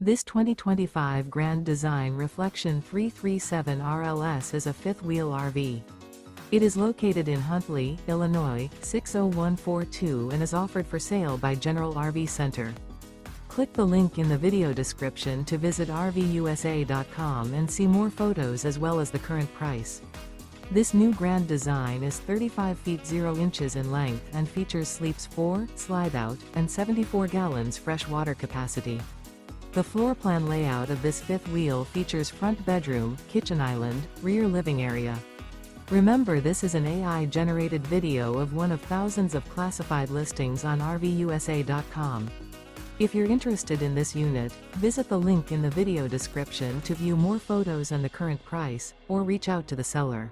This 2025 Grand Design Reflection 337 RLS is a fifth-wheel RV. It is located in Huntley, Illinois, 60142 and is offered for sale by General RV Center. Click the link in the video description to visit RVUSA.com and see more photos as well as the current price. This new Grand Design is 35 feet 0 inches in length and features sleeps 4, Slideout, and 74 gallons fresh water capacity. The floor plan layout of this fifth wheel features front bedroom, kitchen island, rear living area. Remember, this is an AI-generated video of one of thousands of classified listings on RVUSA.com. If you're interested in this unit, visit the link in the video description to view more photos and the current price, or reach out to the seller.